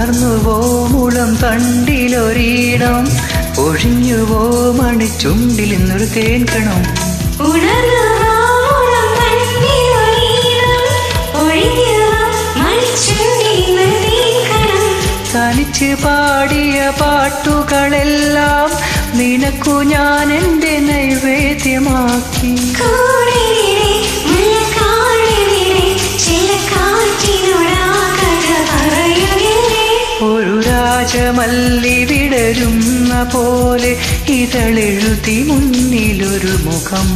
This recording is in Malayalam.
ഉണർന്നുവോ മുളം തണ്ടിലൊരീണം, ഒഴിഞ്ഞുവോ മണിച്ചുണ്ടിൽ ഇന്നൊരു തേൻകണം. തനിച്ച് പാടിയ പാട്ടുകളെല്ലാം നിനക്കു ഞാൻ എൻ്റെ നൈവേദ്യമാക്കി. ഒരു രാജമല്ലി വിടരുന്ന പോലെ ഇതളെഴുതി മുന്നിലൊരു മുഖം.